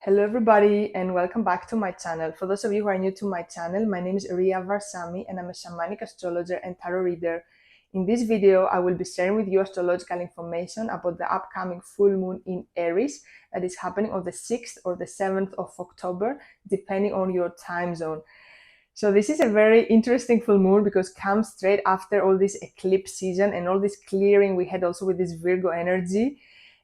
Hello everybody and welcome back to my channel. For those of you who are new to my channel, my name is Ria Varsami and I'm a shamanic astrologer and tarot reader. In this video, I will be sharing with you astrological information about the upcoming full moon in Aries that is happening on the 6th or the 7th of October, depending on your time zone. So this is a very interesting full moon because it comes straight after all this eclipse season and all this clearing we had also with this Virgo energy,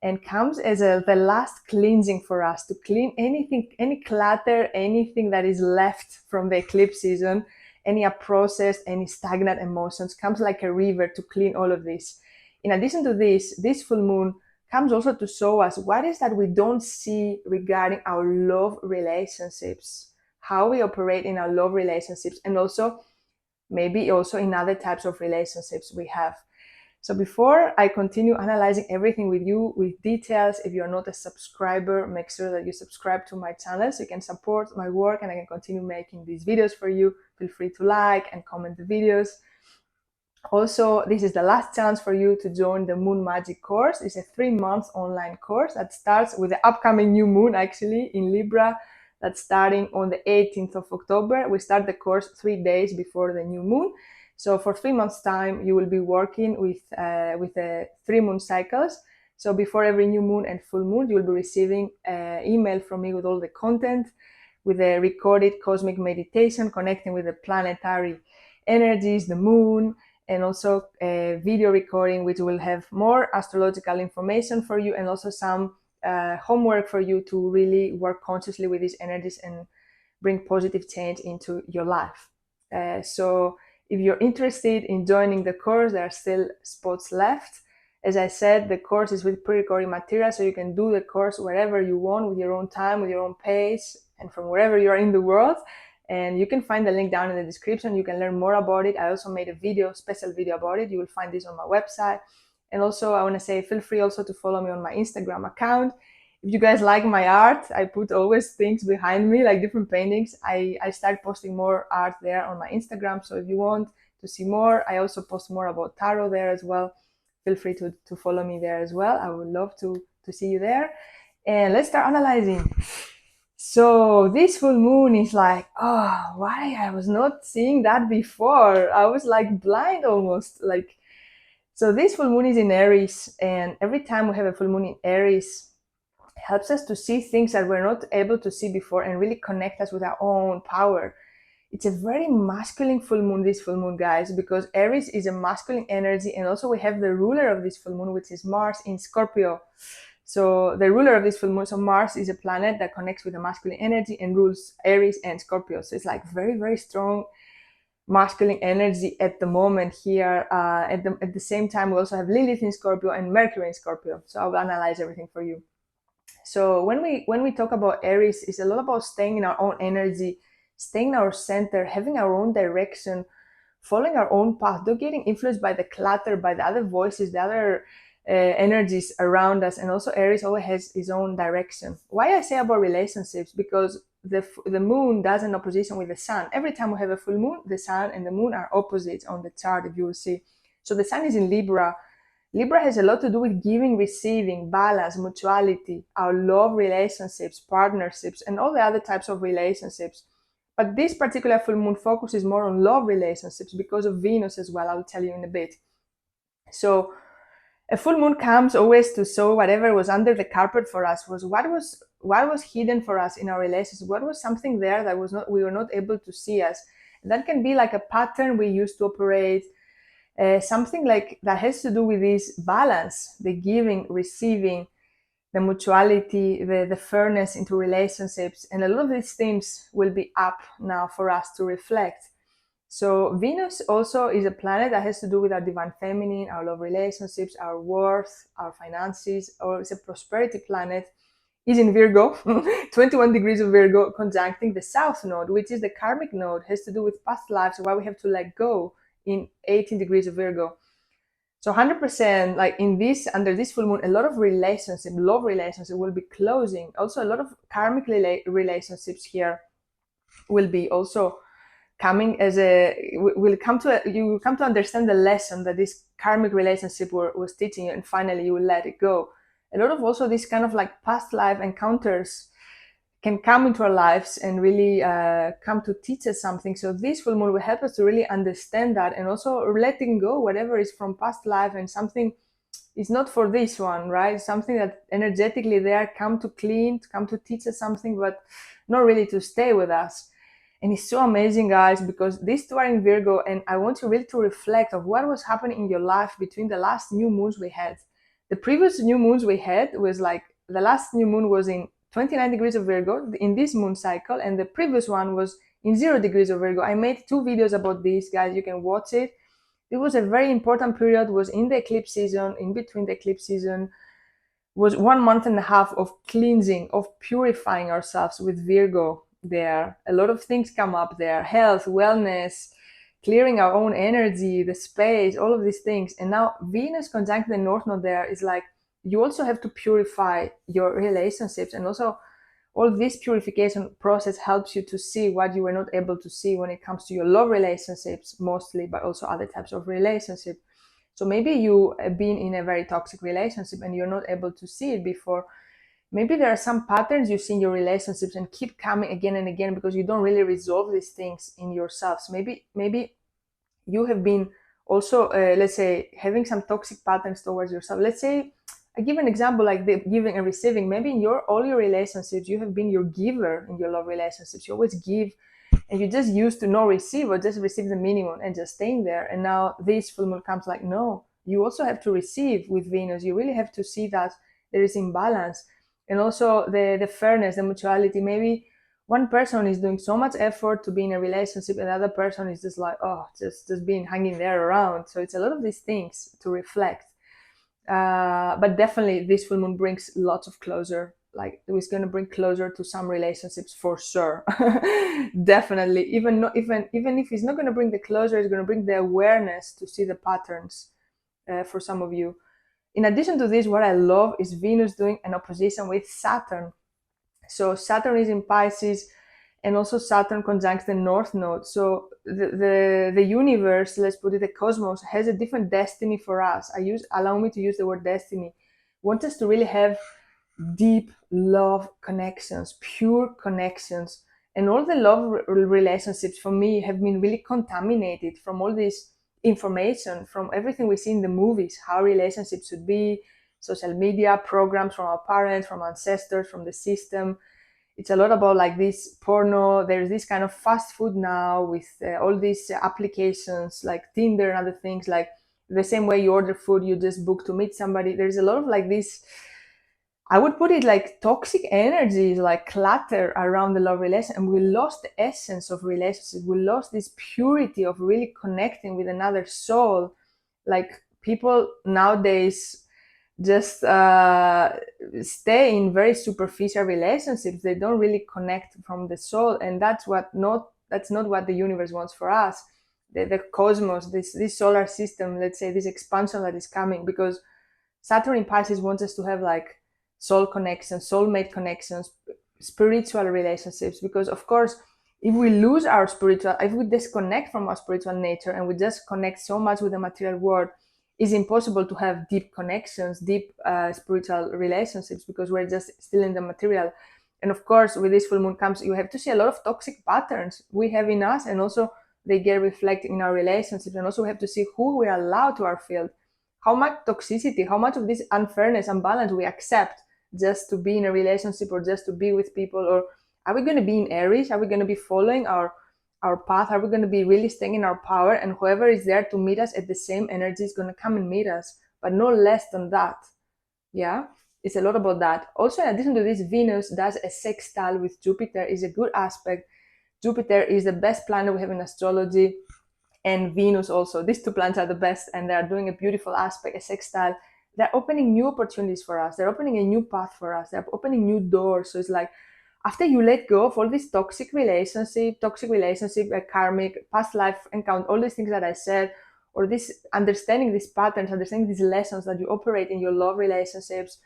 and comes as the last cleansing for us to clean anything, any clutter, anything that is left from the eclipse season, any unprocessed, any stagnant emotions, comes like a river to clean all of this. In addition to this full moon comes also to show us what is that we don't see regarding our love relationships, how we operate in our love relationships, and also maybe also in other types of relationships we have. So before I continue analyzing everything with you with details, if you're not a subscriber, make sure that you subscribe to my channel so you can support my work and I can continue making these videos for you. Feel free to like and comment the videos. Also, this is the last chance for you to join the Moon Magic course. It's a 3-month online course that starts with the upcoming new moon actually in Libra. That's starting on the 18th of October. We start the course 3 days before the new moon. So for 3 months time, you will be working with the 3 moon cycles. So before every new moon and full moon, you will be receiving an email from me with all the content, with a recorded cosmic meditation, connecting with the planetary energies, the moon, and also a video recording, which will have more astrological information for you and also some homework for you to really work consciously with these energies and bring positive change into your life. So if you're interested in joining the course, there are still spots left. As I said, the course is with pre-recorded material, so you can do the course wherever you want, with your own time, with your own pace, and from wherever you are in the world. And you can find the link down in the description. You can learn more about it. I also made a special video about it. You will find this on my website. And also I want to say, feel free also to follow me on my Instagram account. If you guys like my art, I put always things behind me, like different paintings. I start posting more art there on my Instagram. So if you want to see more, I also post more about tarot there as well. Feel free to follow me there as well. I would love to see you there. And let's start analyzing. So this full moon is like, oh, why I was not seeing that before? I was like blind almost. So this full moon is in Aries, and every time we have a full moon in Aries, it helps us to see things that we're not able to see before and really connect us with our own power. It's a very masculine full moon, this full moon, guys, because Aries is a masculine energy, and also we have the ruler of this full moon, which is Mars in Scorpio. So the ruler of this full moon, so Mars is a planet that connects with the masculine energy and rules Aries and Scorpio. So it's like very, very strong masculine energy at the moment here. At the same time, we also have Lilith in Scorpio and Mercury in Scorpio. So I will analyze everything for you. So when we talk about Aries, it's a lot about staying in our own energy, staying in our center, having our own direction, following our own path, not getting influenced by the clutter, by the other voices, the other energies around us. And also Aries always has his own direction. Why I say about relationships? Because the moon does an opposition with the sun. Every time we have a full moon, the sun and the moon are opposites on the chart, if you will see. So the sun is in Libra. Libra has a lot to do with giving, receiving, balance, mutuality, our love relationships, partnerships, and all the other types of relationships. But this particular full moon focuses more on love relationships because of Venus as well. I'll tell you in a bit. So a full moon comes always to show whatever was under the carpet for us, was what was hidden for us in our relationship, what was something there that we were not able to see us. And that can be like a pattern we used to operate, something like that has to do with this balance, the giving, receiving, the mutuality, the fairness into relationships. And a lot of these things will be up now for us to reflect. So Venus also is a planet that has to do with our divine feminine, our love relationships, our worth, our finances, or it's a prosperity planet. Is in Virgo, 21 degrees of Virgo, conjuncting the South Node, which is the karmic node, has to do with past lives, why we have to let go in 18 degrees of Virgo. So 100%, like under this full moon, a lot of love relationships will be closing. Also, a lot of karmic relationships here will be also coming as you will come to understand the lesson that this karmic relationship was teaching you, and finally you will let it go. A lot of also this kind of like past life encounters can come into our lives and really come to teach us something. So this full moon will help us to really understand that, and also letting go whatever is from past life and something is not for this one, right? Something that energetically they are come to clean, to come to teach us something, but not really to stay with us. And it's so amazing, guys, because these two are in Virgo, and I want you really to reflect of what was happening in your life between the last new moons we had. The previous new moons we had was like, the last new moon was in 29 degrees of Virgo in this moon cycle, and the previous one was in 0 degrees of Virgo. I made 2 videos about this, guys. You can watch it. It was a very important period, was in the eclipse season, in between the eclipse season, was 1.5 months of cleansing, of purifying ourselves with Virgo there. A lot of things come up there: health, wellness, clearing our own energy, the space, all of these things. And now Venus conjunct the North Node there is like, you also have to purify your relationships, and also all this purification process helps you to see what you were not able to see when it comes to your love relationships mostly, but also other types of relationship. So maybe you have been in a very toxic relationship and you're not able to see it before. Maybe there are some patterns you see in your relationships and keep coming again and again because you don't really resolve these things in yourselves. Maybe you have been also, let's say, having some toxic patterns towards yourself. Let's say, I give an example like the giving and receiving. Maybe in all your relationships, you have been your giver in your love relationships. You always give, and you just used to not receive, or just receive the minimum and just staying there. And now this full moon comes like, no, you also have to receive with Venus. You really have to see that there is imbalance, and also the fairness, the mutuality. Maybe one person is doing so much effort to be in a relationship, and the other person is just like, oh, just being hanging there around. So it's a lot of these things to reflect. But definitely this full moon brings lots of closure. Like, it's going to bring closure to some relationships for sure. Definitely. Even if it's not going to bring the closure, it's going to bring the awareness to see the patterns for some of you. In addition to this, what I love is Venus doing an opposition with Saturn. So Saturn is in Pisces, and also Saturn conjuncts the North Node. So the universe, let's put it, the cosmos, has a different destiny for us. Allow me to use the word destiny. Want us to really have deep love connections, pure connections. And all the love relationships for me have been really contaminated from all this information, from everything we see in the movies, how relationships should be, social media, programs from our parents, from ancestors, from the system. It's a lot about like this porno. There's this kind of fast food now with all these applications like Tinder and other things. Like the same way you order food, you just book to meet somebody. There's a lot of like this, I would put it like toxic energies, like clutter around the love relation. And we lost the essence of relationship. We lost this purity of really connecting with another soul. Like people nowadays just stay in very superficial relationships. They don't really connect from the soul, and that's not what the universe wants for us. The cosmos, this solar system, let's say, this expansion that is coming, because Saturn in Pisces wants us to have like soul connections, soulmate connections, spiritual relationships. Because of course, if we disconnect from our spiritual nature and we just connect so much with the material world, it's impossible to have deep connections, deep spiritual relationships, because we're just still in the material. And of course, with this full moon comes, you have to see a lot of toxic patterns we have in us, and also they get reflected in our relationships. And also we have to see who we allow to our field, how much toxicity, how much of this unfairness, unbalance we accept just to be in a relationship or just to be with people. Or are we going to be in Aries? Are we going to be following our path? Are we going to be really staying in our power, and whoever is there to meet us at the same energy is going to come and meet us, but no less than that? Yeah, it's a lot about that. Also, in addition to this, Venus does a sextile with Jupiter. Is a good aspect. Jupiter is the best planet we have in astrology, and Venus also. These two planets are the best, and they are doing a beautiful aspect, a sextile. They're opening new opportunities for us. They're opening a new path for us. They're opening new doors. So it's like, after you let go of all this toxic relationship, karmic, past life encounter, all these things that I said, or this understanding these patterns, understanding these lessons that you operate in your love relationships,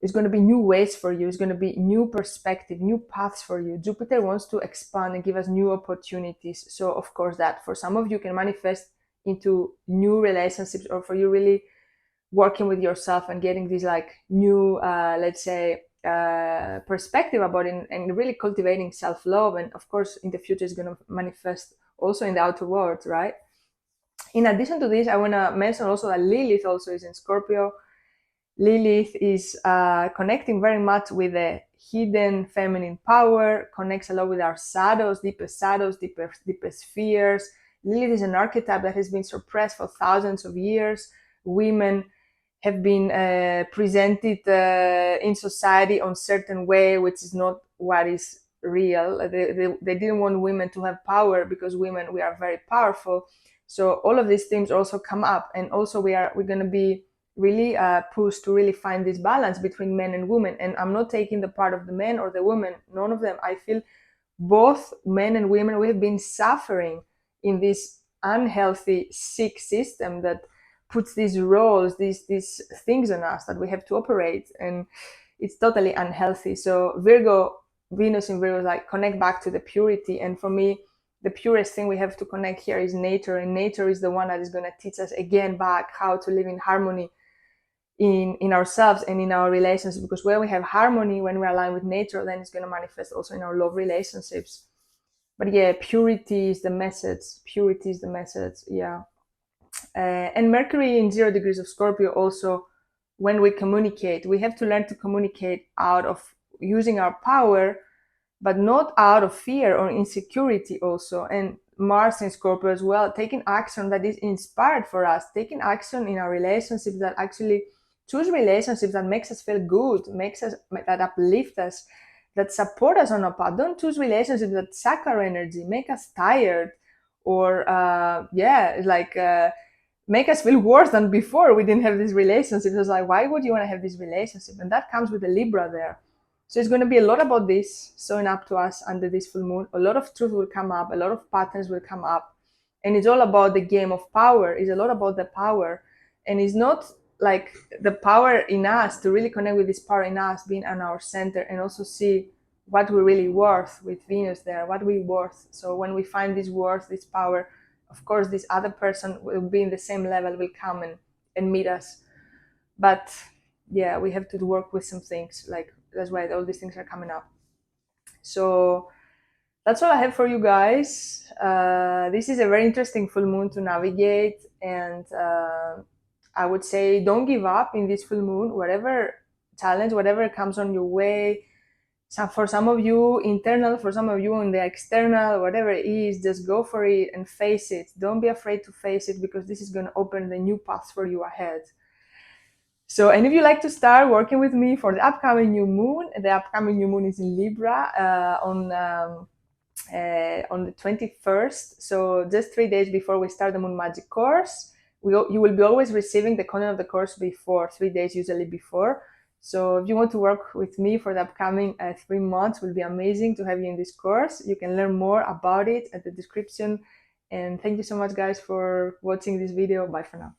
it's going to be new ways for you. It's going to be new perspective, new paths for you. Jupiter wants to expand and give us new opportunities. So of course that for some of you can manifest into new relationships, or for you really working with yourself and getting these like new, let's say, perspective about it, and really cultivating self-love. And of course, in the future, it's going to manifest also in the outer world, right? In addition to this, I want to mention also that Lilith also is in Scorpio. Lilith is connecting very much with the hidden feminine power, connects a lot with our shadows, deepest fears. Lilith is an archetype that has been suppressed for thousands of years. Women have been presented in society on certain way, which is not what is real. They didn't want women to have power, because women, we are very powerful. So all of these things also come up, and also we're going to be really pushed to really find this balance between men and women. And I'm not taking the part of the men or the women, none of them. I feel both men and women, we have been suffering in this unhealthy, sick system that puts these roles, these things on us that we have to operate, and it's totally unhealthy. So Virgo, Venus in Virgo is like connect back to the purity. And for me, the purest thing we have to connect here is nature, and nature is the one that is going to teach us again back how to live in harmony in ourselves and in our relationships. Because when we have harmony, when we're aligned with nature, then it's going to manifest also in our love relationships. But yeah, purity is the message. Purity is the message. Yeah. And Mercury in 0 degrees of Scorpio also, when we communicate, we have to learn to communicate out of using our power, but not out of fear or insecurity also. And Mars in Scorpio as well, taking action that is inspired for us, taking action in our relationships, that actually choose relationships that makes us feel good, that uplift us, that support us on our path. Don't choose relationships that suck our energy, make us tired, or make us feel worse than before we didn't have this relationship. It was like, why would you want to have this relationship? And that comes with the Libra there. So it's going to be a lot about this showing up to us under this full moon. A lot of truth will come up, a lot of patterns will come up. And it's all about the game of power. It's a lot about the power. And it's not like the power in us, to really connect with this power in us, being on our center, and also see what we're really worth with Venus there, what we're worth. So when we find this worth, this power, of course, this other person will be in the same level, will come and meet us. But yeah, we have to work with some things. Like, that's why all these things are coming up. So that's all I have for you guys. This is a very interesting full moon to navigate. And I would say don't give up in this full moon. Whatever challenge, whatever comes on your way, for some of you internal, for some of you in the external, whatever it is, just go for it and face it. Don't be afraid to face it, because this is going to open the new paths for you ahead. So, and if you like to start working with me for the upcoming new moon is in Libra on the 21st. So just 3 days before we start the Moon Magic course, you will be always receiving the content of the course before, 3 days usually before. So if you want to work with me for the upcoming 3 months, it will be amazing to have you in this course. You can learn more about it at the description. And thank you so much, guys, for watching this video. Bye for now.